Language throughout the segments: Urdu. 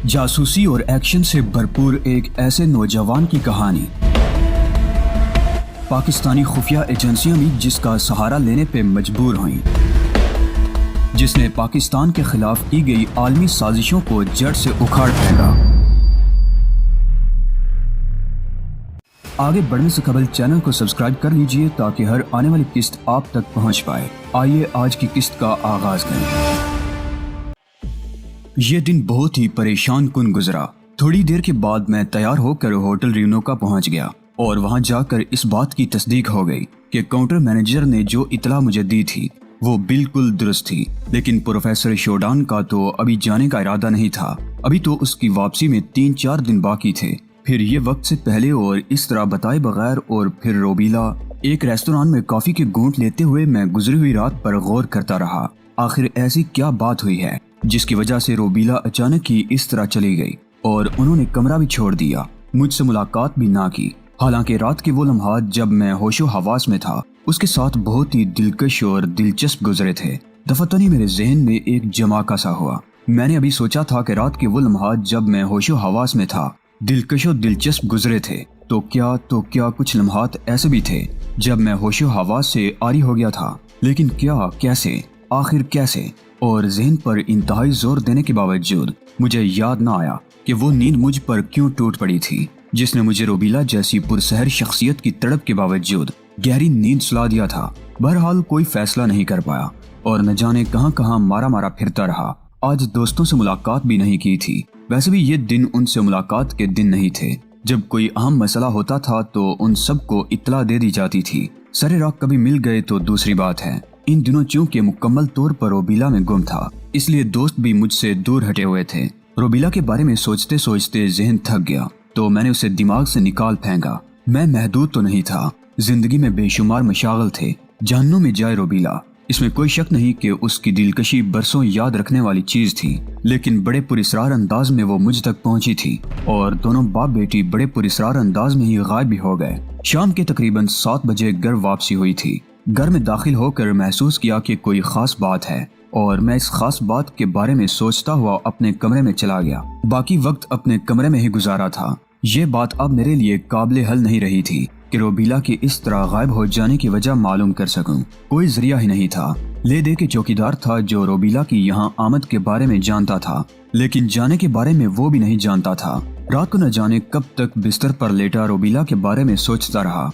جاسوسی اور ایکشن سے بھرپور ایک ایسے نوجوان کی کہانی۔ پاکستانی خفیہ ایجنسیاں بھی جس کا سہارا لینے پہ مجبور ہوئیں، جس نے پاکستان کے خلاف کی گئی عالمی سازشوں کو جڑ سے اکھاڑ پھینکا۔ آگے بڑھنے سے قبل چینل کو سبسکرائب کر لیجئے تاکہ ہر آنے والی قسط آپ تک پہنچ پائے۔ آئیے آج کی قسط کا آغاز کریں۔ یہ دن بہت ہی پریشان کن گزرا۔ تھوڑی دیر کے بعد میں تیار ہو کر ہوٹل ریونوکا پہنچ گیا اور وہاں جا کر اس بات کی تصدیق ہو گئی کہ کاؤنٹر مینیجر نے جو اطلاع مجھے دی تھی وہ بالکل درست تھی، لیکن پروفیسر شوڈان کا تو ابھی جانے کا ارادہ نہیں تھا۔ ابھی تو اس کی واپسی میں 3-4 دن باقی تھے۔ پھر یہ وقت سے پہلے اور اس طرح بتائے بغیر اور پھر روبیلا ایک ریستوران میں کافی کے گھونٹ لیتے ہوئے میں گزری ہوئی رات پر غور کرتا رہا۔ آخر ایسی کیا بات ہوئی ہے جس کی وجہ سے روبیلا اچانک ہی اس طرح چلی گئی اور انہوں نے کمرہ بھی چھوڑ دیا، مجھ سے ملاقات بھی نہ کی۔ حالانکہ رات کے وہ لمحات جب میں ہوش و حواس میں تھا اس کے ساتھ بہت ہی دلکش اور دلچسپ گزرے تھے۔ دفتری میرے ذہن میں ایک جماکا سا ہوا۔ میں نے ابھی سوچا تھا کہ رات کے وہ لمحات جب میں ہوش و حواس میں تھا دلکش و دلچسپ گزرے تھے، تو کیا کچھ لمحات ایسے بھی تھے جب میں ہوش و حواس سے عاری ہو گیا تھا، لیکن کیسے آخر کیسے؟ اور ذہن پر انتہائی زور دینے کے باوجود مجھے یاد نہ آیا کہ وہ نیند مجھ پر کیوں ٹوٹ پڑی تھی جس نے مجھے روبیلا جیسی پرسحر شخصیت کی تڑپ کے باوجود گہری نیند سلا دیا تھا۔ بہرحال کوئی فیصلہ نہیں کر پایا اور نہ جانے کہاں مارا پھرتا رہا۔ آج دوستوں سے ملاقات بھی نہیں کی تھی۔ ویسے بھی یہ دن ان سے ملاقات کے دن نہیں تھے۔ جب کوئی اہم مسئلہ ہوتا تھا تو ان سب کو اطلاع دے دی جاتی تھی۔ سرے راہ کبھی مل گئے تو دوسری بات ہے۔ ان دنوں چونکہ مکمل طور پر روبیلا میں گم تھا، اس لیے دوست بھی مجھ سے دور ہٹے ہوئے تھے۔ روبیلا کے بارے میں سوچتے سوچتے ذہن تھک گیا تو میں نے اسے دماغ سے نکال پھینکا۔ میں محدود تو نہیں تھا، زندگی میں بے شمار مشاغل تھے۔ جہنم میں جائے روبیلا، اس میں کوئی شک نہیں کہ اس کی دلکشی برسوں یاد رکھنے والی چیز تھی، لیکن بڑے پراسرار انداز میں وہ مجھ تک پہنچی تھی اور دونوں باپ بیٹی بڑے پراسرار انداز میں ہی غائب بھی ہو گئے۔ شام کے تقریباً 7 بجے گھر واپسی ہوئی تھی۔ گھر میں داخل ہو کر محسوس کیا کہ کوئی خاص بات ہے اور میں اس خاص بات کے بارے میں سوچتا ہوا اپنے کمرے میں چلا گیا۔ باقی وقت اپنے کمرے میں ہی گزارا تھا۔ یہ بات اب میرے لیے قابل حل نہیں رہی تھی کہ روبیلا کے اس طرح غائب ہو جانے کی وجہ معلوم کر سکوں۔ کوئی ذریعہ ہی نہیں تھا۔ لے دے کے چوکیدار تھا جو روبیلا کی یہاں آمد کے بارے میں جانتا تھا، لیکن جانے کے بارے میں وہ بھی نہیں جانتا تھا۔ رات کو نہ جانے کب تک بستر پر لیٹا روبیلا کے بارے میں سوچتا رہا۔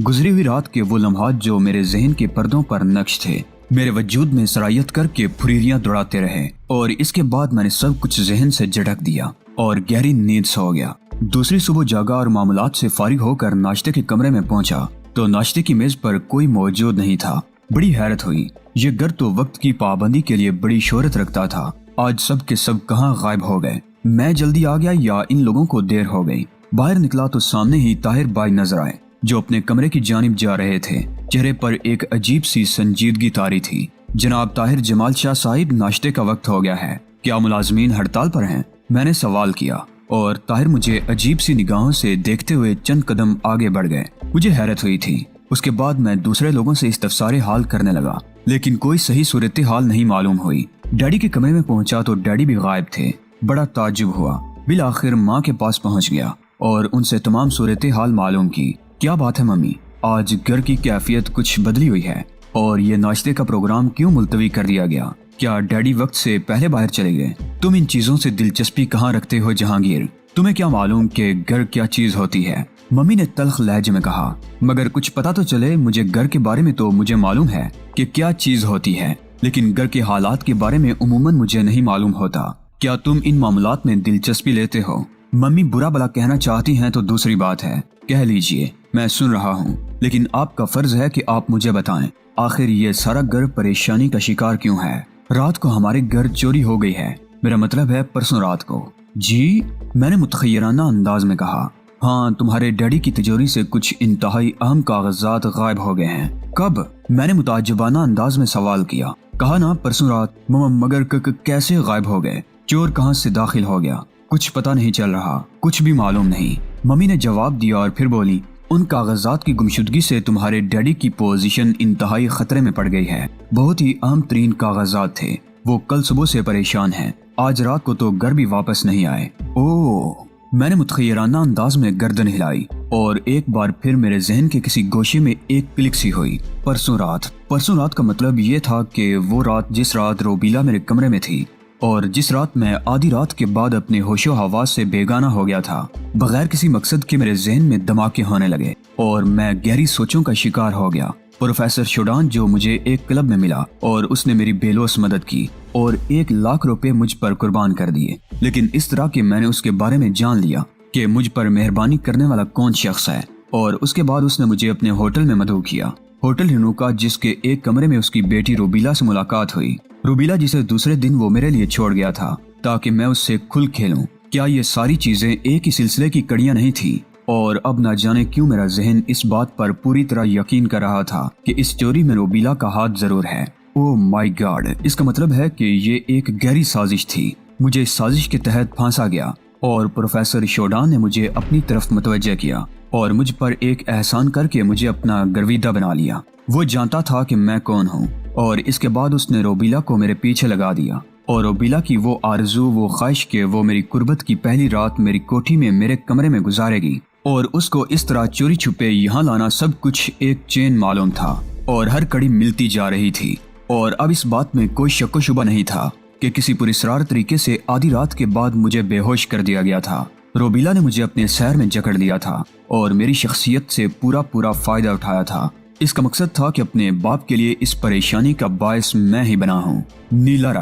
گزری ہوئی رات کے وہ لمحات جو میرے ذہن کے پردوں پر نقش تھے میرے وجود میں سرایت کر کے پھریریاں دوڑاتے رہے، اور اس کے بعد میں نے سب کچھ ذہن سے جھٹک دیا اور گہری نیند سو گیا۔ دوسری صبح جاگا اور معاملات سے فارغ ہو کر ناشتے کے کمرے میں پہنچا تو ناشتے کی میز پر کوئی موجود نہیں تھا۔ بڑی حیرت ہوئی۔ یہ گھر تو وقت کی پابندی کے لیے بڑی شہرت رکھتا تھا، آج سب کے سب کہاں غائب ہو گئے؟ میں جلدی آ گیا یا ان لوگوں کو دیر ہو گئی؟ باہر نکلا تو سامنے ہی طاہر بھائی نظر آئے جو اپنے کمرے کی جانب جا رہے تھے۔ چہرے پر ایک عجیب سی سنجیدگی طاری تھی۔ جناب طاہر جمال شاہ صاحب، ناشتے کا وقت ہو گیا ہے، کیا ملازمین ہڑتال پر ہیں؟ میں نے سوال کیا اور طاہر مجھے عجیب سی نگاہوں سے دیکھتے ہوئے چند قدم آگے بڑھ گئے۔ مجھے حیرت ہوئی تھی۔ اس کے بعد میں دوسرے لوگوں سے استفسار حال کرنے لگا، لیکن کوئی صحیح صورتحال نہیں معلوم ہوئی۔ ڈیڈی کے کمرے میں پہنچا تو ڈیڈی بھی غائب تھے۔ بڑا تعجب ہوا۔ بالآخر ماں کے پاس پہنچ گیا اور ان سے تمام صورتحال معلوم کی۔ کیا بات ہے ممی، آج گھر کی کیفیت کچھ بدلی ہوئی ہے اور یہ ناشتے کا پروگرام کیوں ملتوی کر دیا گیا؟ کیا ڈیڈی وقت سے پہلے باہر چلے گئے؟ تم ان چیزوں سے دلچسپی کہاں رکھتے ہو جہانگیر؟ تمہیں کیا معلوم کہ گھر کیا چیز ہوتی ہے؟ ممی نے تلخ لہجے میں کہا۔ مگر کچھ پتا تو چلے، مجھے گھر کے بارے میں تو مجھے معلوم ہے کہ کیا چیز ہوتی ہے، لیکن گھر کے حالات کے بارے میں عموماً مجھے نہیں معلوم ہوتا۔ کیا تم ان معاملات میں دلچسپی لیتے ہو؟ ممی برا بلا کہنا چاہتی ہیں تو دوسری بات ہے، کہہ لیجئے، میں سن رہا ہوں، لیکن آپ کا فرض ہے کہ آپ مجھے بتائیں، آخر یہ سارا گھر پریشانی کا شکار کیوں ہے؟ رات کو ہمارے گھر چوری ہو گئی ہے، میرا مطلب ہے پرسوں رات کو۔ جی؟ میں نے متخیرانہ انداز میں کہا۔ ہاں، تمہارے ڈیڈی کی تجوری سے کچھ انتہائی اہم کاغذات غائب ہو گئے ہیں۔ کب؟ میں نے متعجبانہ انداز میں سوال کیا۔ کہا نا پرسوں رات۔ مگر کیسے غائب ہو گئے؟ چور کہاں سے داخل ہو گیا؟ کچھ پتہ نہیں چل رہا، کچھ بھی معلوم نہیں، ممی نے جواب دیا اور پھر بولی، ان کاغذات کی گمشدگی سے تمہارے ڈیڈی کی پوزیشن انتہائی خطرے میں پڑ گئی ہے۔ بہت ہی اہم ترین کاغذات تھے، وہ کل صبح سے پریشان ہیں۔ آج رات کو تو گھر بھی واپس نہیں آئے۔ اوہ، میں نے متخیرانہ انداز میں گردن ہلائی اور ایک بار پھر میرے ذہن کے کسی گوشے میں ایک کلک سی ہوئی۔ پرسوں رات کا مطلب یہ تھا کہ وہ رات جس رات روبیلا میرے کمرے میں تھی اور جس رات میں آدھی رات کے بعد اپنے ہوش و حواس سے بیگانہ ہو گیا تھا۔ بغیر کسی مقصد کے میرے ذہن میں دھماکے ہونے لگے اور میں گہری سوچوں کا شکار ہو گیا۔ پروفیسر شوڈان جو مجھے ایک کلب میں ملا اور اس نے میری بے لوث مدد کی اور 1,00,000 روپے مجھ پر قربان کر دیے، لیکن اس طرح کہ میں نے اس کے بارے میں جان لیا کہ مجھ پر مہربانی کرنے والا کون شخص ہے، اور اس کے بعد اس نے مجھے اپنے ہوٹل میں مدعو کیا، ہوٹل رینوکا، جس کے ایک کمرے میں اس کی بیٹی روبیلا سے ملاقات ہوئی۔ روبیلا جسے دوسرے دن وہ میرے لیے چھوڑ گیا تھا تاکہ میں اس سے کھل کھیلوں۔ کیا یہ ساری چیزیں ایک ہی سلسلے کی کڑیاں نہیں تھی؟ اور اب نہ جانے کیوں میرا ذہن اس بات پر پوری طرح یقین کر رہا تھا کہ اس چوری میں روبیلا کا ہاتھ ضرور ہے۔ اوہ مائی گاڈ، اس کا مطلب ہے کہ یہ ایک گہری سازش تھی۔ مجھے اس سازش کے تحت پھانسا گیا اور پروفیسر شوڈان نے مجھے اپنی طرف متوجہ کیا اور مجھ پر ایک احسان کر کے مجھے اپنا گرویدہ بنا لیا۔ وہ جانتا تھا کہ میں کون ہوں، اور اس کے بعد اس نے روبیلا کو میرے پیچھے لگا دیا، اور روبیلا کی وہ آرزو، وہ خواہش کہ وہ میری قربت کی پہلی رات میری کوٹھی میں میرے کمرے میں گزارے گی اور اس کو اس طرح چوری چھپے یہاں لانا، سب کچھ ایک چین معلوم تھا اور ہر کڑی ملتی جا رہی تھی۔ اور اب اس بات میں کوئی شک و شبہ نہیں تھا کہ کسی پراسرار طریقے سے آدھی رات کے بعد مجھے بے ہوش کر دیا گیا تھا۔ روبیلا نے مجھے اپنے سیر میں جکڑ لیا تھا اور میری شخصیت سے پورا فائدہ اٹھایا تھا۔ اس کا مقصد تھا کہ اپنے باپ کے لیے اس پریشانی کا باعث میں ہی بنا ہوں۔ نیلا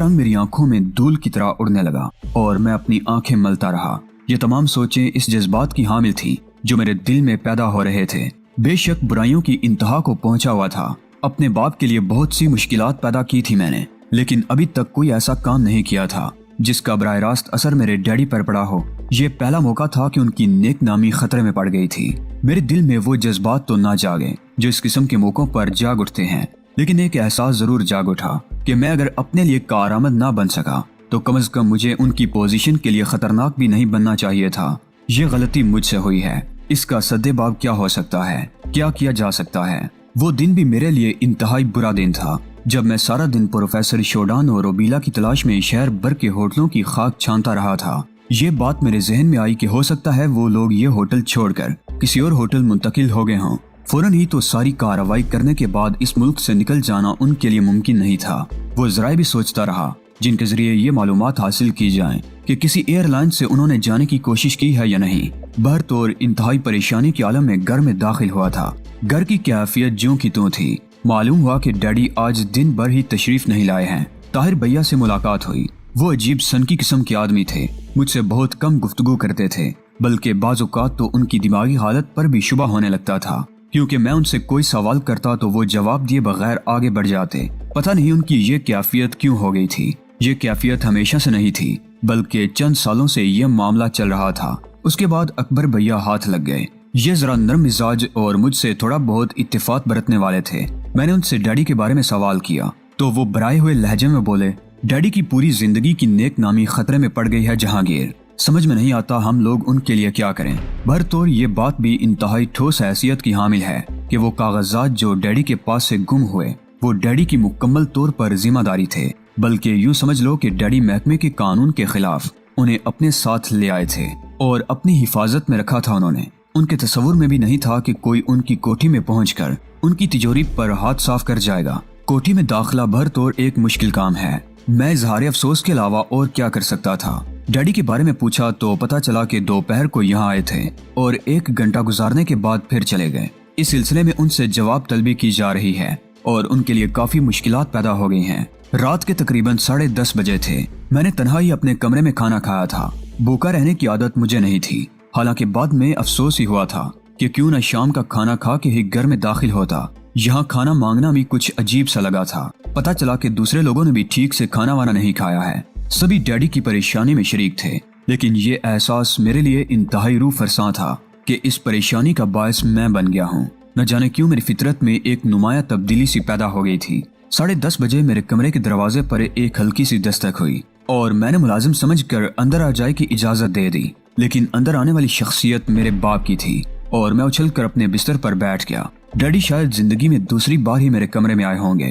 رنگ میری آنکھوں میں دھول کی طرح اڑنے لگا اور میں اپنی آنکھیں ملتا رہا۔ یہ تمام سوچیں اس جذبات کی حامل تھی جو میرے دل میں پیدا ہو رہے تھے۔ بے شک برائیوں کی انتہا کو پہنچا ہوا تھا۔ اپنے باپ کے لیے بہت سی مشکلات پیدا کی تھی میں نے، لیکن ابھی تک کوئی ایسا کام نہیں کیا تھا جس کا براہ راست اثر میرے ڈیڈی پر پڑا ہو۔ یہ پہلا موقع تھا کہ ان کی نیک نامی خطرے میں پڑ گئی تھی۔ میرے دل میں وہ جذبات تو نہ جاگے جو اس قسم کے موقعوں پر جاگ اٹھتے ہیں، لیکن ایک احساس ضرور جاگ اٹھا کہ میں اگر اپنے لیے کارآمد نہ بن سکا تو کم از کم مجھے ان کی پوزیشن کے لیے خطرناک بھی نہیں بننا چاہیے تھا۔ یہ غلطی مجھ سے ہوئی ہے، اس کا سدباب کیا ہو سکتا ہے، کیا کیا جا سکتا ہے؟ وہ دن بھی میرے لیے انتہائی برا دن تھا جب میں سارا دن پروفیسر شوڈان اور روبیلا کی تلاش میں شہر بھر کے ہوٹلوں کی خاک چھانتا رہا تھا۔ یہ بات میرے ذہن میں آئی کہ ہو سکتا ہے وہ لوگ یہ ہوٹل چھوڑ کر کسی اور ہوٹل منتقل ہو گئے ہوں۔ فوراً ہی تو ساری کارروائی کرنے کے بعد اس ملک سے نکل جانا ان کے لیے ممکن نہیں تھا۔ وہ ذرائع بھی سوچتا رہا جن کے ذریعے یہ معلومات حاصل کی جائیں کہ کسی ایئر لائن سے انہوں نے جانے کی کوشش کی ہے یا نہیں۔ بہرطور انتہائی پریشانی کے عالم میں گھر میں داخل ہوا تھا۔ گھر کی کیفیت جوں کی توں تھی۔ معلوم ہوا کہ ڈیڈی آج دن بھر ہی تشریف نہیں لائے ہیں۔ طاہر بھیا سے ملاقات ہوئی۔ وہ عجیب سنکی قسم کے آدمی تھے، مجھ سے بہت کم گفتگو کرتے تھے، بلکہ بعض اوقات تو ان کی دماغی حالت پر بھی شبہ ہونے لگتا تھا، کیونکہ میں ان سے کوئی سوال کرتا تو وہ جواب دیے بغیر آگے بڑھ جاتے۔ پتہ نہیں ان کی یہ کیفیت کیوں ہو گئی تھی۔ یہ کیفیت ہمیشہ سے نہیں تھی، بلکہ چند سالوں سے یہ معاملہ چل رہا تھا۔ اس کے بعد اکبر بھیا ہاتھ لگ گئے۔ یہ ذرا نرم مزاج اور مجھ سے تھوڑا بہت اتفاق برتنے والے تھے۔ میں نے ان سے ڈیڈی کے بارے میں سوال کیا تو وہ برائے ہوئے لہجے میں بولے، ڈیڈی کی پوری زندگی کی نیک نامی خطرے میں پڑ گئی ہے جہانگیر۔ سمجھ میں نہیں آتا ہم لوگ ان کے لیے کیا کریں۔ بہرطور یہ بات بھی انتہائی ٹھوس حیثیت کی حامل ہے کہ وہ کاغذات جو ڈیڈی کے پاس سے گم ہوئے وہ ڈیڈی کی مکمل طور پر ذمہ داری تھے، بلکہ یوں سمجھ لو کہ ڈیڈی محکمے کے قانون کے خلاف انہیں اپنے ساتھ لے آئے تھے اور اپنی حفاظت میں رکھا تھا انہوں نے۔ ان کے تصور میں بھی نہیں تھا کہ کوئی ان کی کوٹھی میں پہنچ کر ان کی تجوری پر ہاتھ صاف کر جائے گا۔ کوٹھی میں داخلہ بہرطور ایک مشکل کام ہے۔ میں اظہار افسوس کے علاوہ اور کیا کر سکتا تھا۔ ڈیڈی کے بارے میں پوچھا تو پتا چلا کہ دوپہر کو یہاں آئے تھے اور 1 گھنٹہ گزارنے کے بعد پھر چلے گئے۔ اس سلسلے میں ان سے جواب طلبی کی جا رہی ہے اور ان کے لیے کافی مشکلات پیدا ہو گئی ہیں۔ رات کے تقریباً 10:30 بجے تھے۔ میں نے تنہا ہی اپنے کمرے میں کھانا کھایا تھا۔ بھوکا رہنے کی عادت مجھے نہیں تھی، حالانکہ بعد میں افسوس ہی ہوا تھا کہ کیوں نہ شام کا کھانا کھا کے ہی گھر میں داخل ہوتا۔ یہاں کھانا مانگنا بھی کچھ عجیب سا لگا تھا۔ پتا چلا کہ دوسرے لوگوں نے بھی ٹھیک سے کھانا وانا نہیں کھایا ہے۔ سبھی ڈیڈی کی پریشانی میں شریک تھے، لیکن یہ احساس میرے لیے انتہائی روح فرساں تھا کہ اس پریشانی کا باعث میں بن گیا ہوں۔ نہ جانے کیوں میری فطرت میں ایک نمایاں تبدیلی سی پیدا ہو گئی تھی۔ 10:30 بجے میرے کمرے کے دروازے پر ایک ہلکی سی دستک ہوئی اور میں نے ملازم سمجھ کر اندر آ جائے کی اجازت دے دی، لیکن اندر آنے والی شخصیت میرے باپ کی تھی اور میں اچھل کر اپنے بستر پر بیٹھ گیا۔ ڈیڈی شاید زندگی میں دوسری بار ہی میرے کمرے میں آئے ہوں گے۔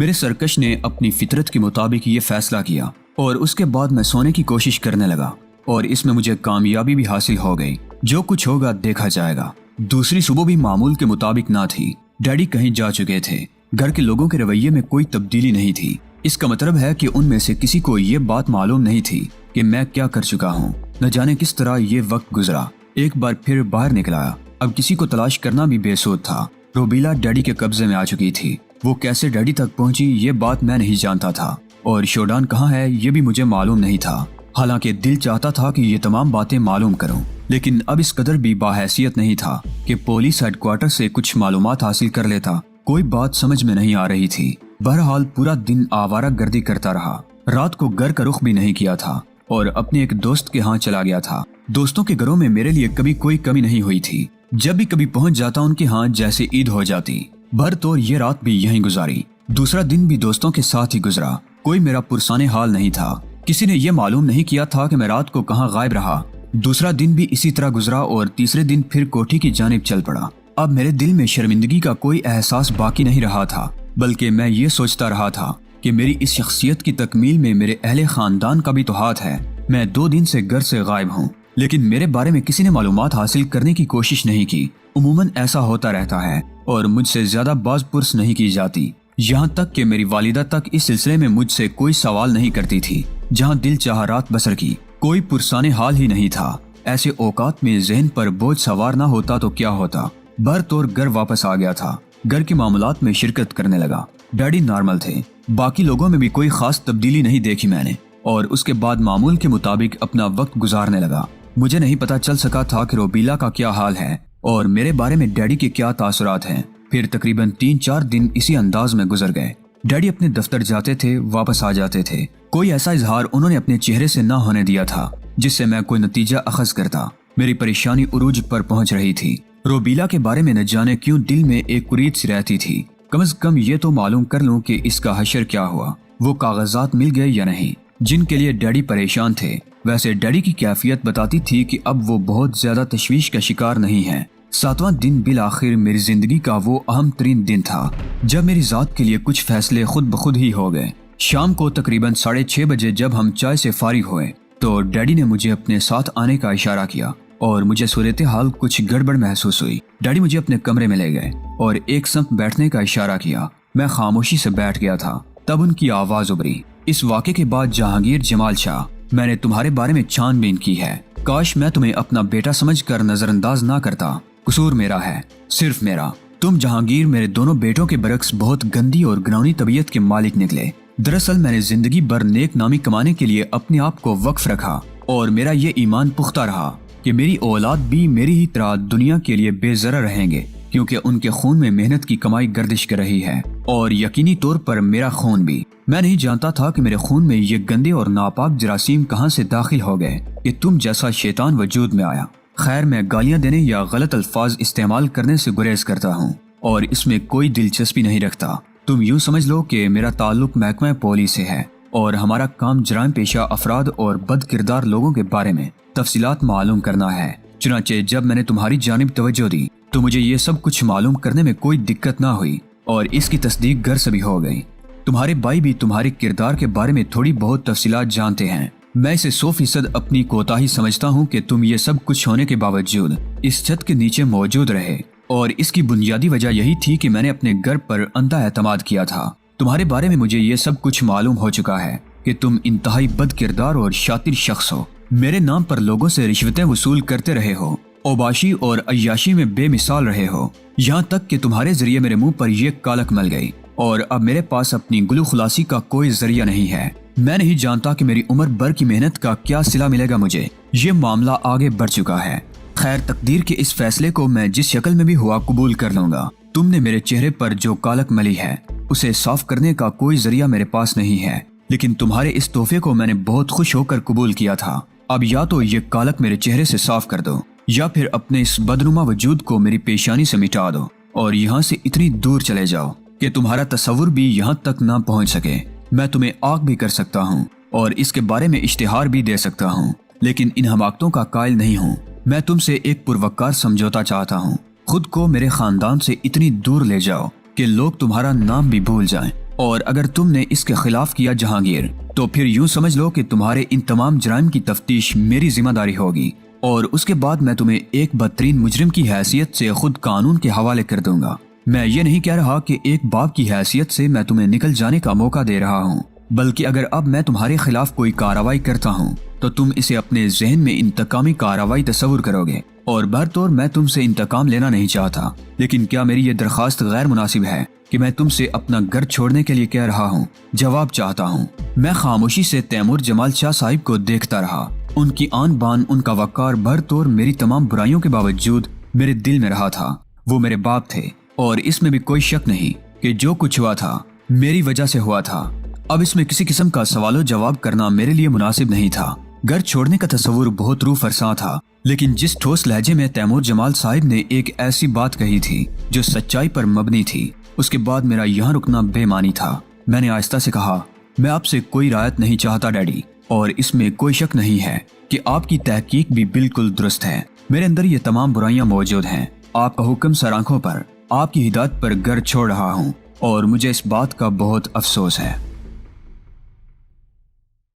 میرے سرکش نے اپنی فطرت کے مطابق یہ فیصلہ کیا اور اس کے بعد میں سونے کی کوشش کرنے لگا اور اس میں مجھے کامیابی بھی حاصل ہو گئی۔ جو کچھ ہوگا دیکھا جائے گا۔ دوسری صبح بھی معمول کے مطابق نہ تھی۔ ڈیڈی کہیں جا چکے تھے۔ گھر کے لوگوں کے رویے میں کوئی تبدیلی نہیں تھی۔ اس کا مطلب ہے کہ ان میں سے کسی کو یہ بات معلوم نہیں تھی کہ میں کیا کر چکا ہوں۔ نہ جانے کس طرح یہ وقت گزرا۔ ایک بار پھر باہر نکلا۔ اب کسی کو تلاش کرنا بھی بے سود تھا۔ روبیلا ڈیڈی کے قبضے میں آ چکی تھی۔ وہ کیسے ڈیڈی تک پہنچی یہ بات میں نہیں جانتا تھا، اور شوڈان کہاں ہے یہ بھی مجھے معلوم نہیں تھا۔ حالانکہ دل چاہتا تھا کہ یہ تمام باتیں معلوم کروں، لیکن اب اس قدر بھی باحیثیت نہیں تھا کہ پولیس ہیڈ کوارٹر سے کچھ معلومات حاصل کر لیتا۔ کوئی بات سمجھ میں نہیں آ رہی تھی۔ بہرحال پورا دن آوارہ گردی کرتا رہا۔ رات کو گھر کا رخ بھی نہیں کیا تھا اور اپنے ایک دوست کے ہاں چلا گیا تھا۔ دوستوں کے گھروں میں میرے لیے کبھی کوئی کمی نہیں ہوئی تھی۔ جب بھی کبھی پہنچ جاتا ان کے ہاں جیسے عید ہو جاتی۔ بھر طور یہ رات بھی یہیں گزاری۔ دوسرا دن بھی دوستوں کے ساتھ ہی گزرا۔ کوئی میرا پرسانے حال نہیں تھا۔ کسی نے یہ معلوم نہیں کیا تھا کہ میں رات کو کہاں غائب رہا۔ دوسرا دن بھی اسی طرح گزرا اور تیسرے دن پھر کوٹھی کی جانب چل پڑا۔ اب میرے دل میں شرمندگی کا کوئی احساس باقی نہیں رہا تھا، بلکہ میں یہ سوچتا رہا تھا کہ میری اس شخصیت کی تکمیل میں میرے اہل خاندان کا بھی تو ہاتھ ہے۔ میں 2 دن سے گھر سے غائب ہوں، لیکن میرے بارے میں کسی نے معلومات حاصل کرنے کی کوشش نہیں کی۔ عموماً ایسا ہوتا رہتا ہے اور مجھ سے زیادہ باز پرس نہیں کی جاتی، یہاں تک کہ میری والدہ تک اس سلسلے میں مجھ سے کوئی سوال نہیں کرتی تھی۔ جہاں دل چاہا رات بسر کی، کوئی پرسانے حال ہی نہیں تھا۔ ایسے اوقات میں ذہن پر بوجھ سوار نہ ہوتا تو کیا ہوتا۔ بھر طور گھر واپس آ گیا تھا۔ گھر کے معاملات میں شرکت کرنے لگا۔ ڈیڈی نارمل تھے۔ باقی لوگوں میں بھی کوئی خاص تبدیلی نہیں دیکھی میں نے، اور اس کے بعد معمول کے مطابق اپنا وقت گزارنے لگا۔ مجھے نہیں پتا چل سکا تھا کہ روبیلا کا کیا حال ہے اور میرے بارے میں ڈیڈی کے کیا تاثرات ہیں۔ پھر تقریباً 3-4 دن اسی انداز میں گزر گئے۔ ڈیڈی اپنے دفتر جاتے تھے، واپس آ جاتے تھے۔ کوئی ایسا اظہار انہوں نے اپنے چہرے سے نہ ہونے دیا تھا جس سے میں کوئی نتیجہ اخذ کرتا۔ میری پریشانی عروج پر پہنچ رہی تھی۔ روبیلا کے بارے میں نہ جانے کیوں دل میں ایک قرید سی رہتی تھی۔ کم از کم یہ تو معلوم کر لوں کہ اس کا حشر کیا ہوا، وہ کاغذات مل گئے یا نہیں جن کے لیے ڈیڈی پریشان تھے۔ ویسے ڈیڈی کی کیفیت بتاتی تھی کہ اب وہ بہت زیادہ تشویش کا شکار نہیں ہے۔ 7واں دن بالآخر میری زندگی کا وہ اہم ترین دن تھا جب میری ذات کے لیے کچھ فیصلے خود بخود ہی ہو گئے۔ شام کو تقریباً 6:30 بجے جب ہم چائے سے فارغ ہوئے تو ڈیڈی نے مجھے اپنے ساتھ آنے کا اشارہ کیا اور مجھے صورتحال کچھ گڑبڑ محسوس ہوئی۔ ڈیڈی مجھے اپنے کمرے میں لے گئے اور ایک سمت بیٹھنے کا اشارہ کیا۔ میں خاموشی سے بیٹھ گیا تھا۔ تب ان کی آواز ابھری، اس واقعے کے بعد جہانگیر جمال شاہ، میں نے تمہارے بارے میں چھان بین کی ہے۔ کاش میں تمہیں اپنا بیٹا سمجھ کر نظر انداز نہ کرتا۔ قصور میرا ہے، صرف میرا۔ تم جہانگیر میرے دونوں بیٹوں کے برعکس بہت گندی اور گھناؤنی طبیعت کے مالک نکلے۔ دراصل میں نے زندگی بھر نیک نامی کمانے کے لیے اپنے آپ کو وقف رکھا اور میرا یہ ایمان پختہ رہا کہ میری اولاد بھی میری ہی طرح دنیا کے لیے بے ضرر رہیں گے، کیونکہ ان کے خون میں محنت کی کمائی گردش کر رہی ہے، اور یقینی طور پر میرا خون بھی۔ میں نہیں جانتا تھا کہ میرے خون میں یہ گندے اور ناپاک جراثیم کہاں سے داخل ہو گئے کہ تم جیسا شیطان وجود میں آیا۔ خیر، میں گالیاں دینے یا غلط الفاظ استعمال کرنے سے گریز کرتا ہوں اور اس میں کوئی دلچسپی نہیں رکھتا۔ تم یوں سمجھ لو کہ میرا تعلق محکمہ پولیس سے ہے اور ہمارا کام جرائم پیشہ افراد اور بد کردار لوگوں کے بارے میں تفصیلات معلوم کرنا ہے۔ چنانچہ جب میں نے تمہاری جانب توجہ دی تو مجھے یہ سب کچھ معلوم کرنے میں کوئی دقت نہ ہوئی اور اس کی تصدیق گھر سے بھی ہو گئی۔ تمہارے بھائی بھی تمہارے کردار کے بارے میں تھوڑی بہت تفصیلات جانتے ہیں۔ میں اسے 100% اپنی کوتاہی سمجھتا ہوں کہ تم یہ سب کچھ ہونے کے باوجود اس چھت کے نیچے موجود رہے، اور اس کی بنیادی وجہ یہی تھی کہ میں نے اپنے گھر پر اندھا اعتماد کیا تھا۔ تمہارے بارے میں مجھے یہ سب کچھ معلوم ہو چکا ہے کہ تم انتہائی بد کردار اور شاطر شخص ہو۔ میرے نام پر لوگوں سے رشوتیں وصول کرتے رہے ہو، اوباشی اور عیاشی میں بے مثال رہے ہو، یہاں تک کہ تمہارے ذریعے میرے منہ پر یہ کالک مل گئی اور اب میرے پاس اپنی گلو خلاصی کا کوئی ذریعہ نہیں ہے۔ میں نہیں جانتا کہ میری عمر بھر کی محنت کا کیا صلہ ملے گا مجھے۔ یہ معاملہ آگے بڑھ چکا ہے۔ خیر، تقدیر کے اس فیصلے کو میں جس شکل میں بھی ہوا قبول کر لوں گا۔ تم نے میرے چہرے پر جو کالک ملی ہے اسے صاف کرنے کا کوئی ذریعہ میرے پاس نہیں ہے، لیکن تمہارے اس تحفے کو میں نے بہت خوش ہو کر قبول کیا تھا۔ اب یا تو یہ کالک میرے چہرے سے صاف کر دو یا پھر اپنے اس بدنما وجود کو میری پیشانی سے مٹا دو اور یہاں سے اتنی دور چلے جاؤ کہ تمہارا تصور بھی یہاں تک نہ پہنچ سکے۔ میں تمہیں آگ بھی کر سکتا ہوں اور اس کے بارے میں اشتہار بھی دے سکتا ہوں، لیکن ان حماقتوں کا قائل نہیں ہوں۔ میں تم سے ایک پروقار سمجھوتا چاہتا ہوں۔ خود کو میرے خاندان سے اتنی دور لے جاؤ کہ لوگ تمہارا نام بھی بھول جائیں اور اگر تم نے اس کے خلاف کیا جہانگیر تو پھر یوں سمجھ لو کہ تمہارے ان تمام جرائم کی تفتیش میری ذمہ داری ہوگی، اور اس کے بعد میں تمہیں ایک بدترین مجرم کی حیثیت سے خود قانون کے حوالے کر دوں گا۔ میں یہ نہیں کہہ رہا کہ ایک باپ کی حیثیت سے میں تمہیں نکل جانے کا موقع دے رہا ہوں، بلکہ اگر اب میں تمہارے خلاف کوئی کارروائی کرتا ہوں تو تم اسے اپنے ذہن میں انتقامی کارروائی تصور کرو گے، اور بہرطور میں تم سے انتقام لینا نہیں چاہتا، لیکن کیا میری یہ درخواست غیر مناسب ہے کہ میں تم سے اپنا گھر چھوڑنے کے لیے کہہ رہا ہوں؟ جواب چاہتا ہوں۔ میں خاموشی سے تیمور جمال شاہ صاحب کو دیکھتا رہا۔ ان کی آن بان، ان کا وقار بھرطور میری تمام برائیوں کے باوجود میرے دل میں رہا تھا۔ وہ میرے باپ تھے، اور اس میں بھی کوئی شک نہیں کہ جو کچھ ہوا تھا میری وجہ سے ہوا تھا۔ اب اس میں کسی قسم کا سوال و جواب کرنا میرے لیے مناسب نہیں تھا۔ گھر چھوڑنے کا تصور بہت روح فرساں تھا، لیکن جس ٹھوس لہجے میں تیمور جمال صاحب نے ایک ایسی بات کہی تھی جو سچائی پر مبنی تھی، اس کے بعد میرا یہاں رکنا بے معنی تھا۔ میں نے آہستہ سے کہا، میں آپ سے کوئی رعایت نہیں چاہتا ڈیڈی، اور اس میں کوئی شک نہیں ہے کہ آپ کی تحقیق بھی بالکل درست ہے۔ میرے اندر یہ تمام برائیاں موجود ہیں۔ آپ کا حکم سر آنکھوں پر، آپ کی ہدایت پر گھر چھوڑ رہا ہوں، اور مجھے اس بات کا بہت افسوس ہے۔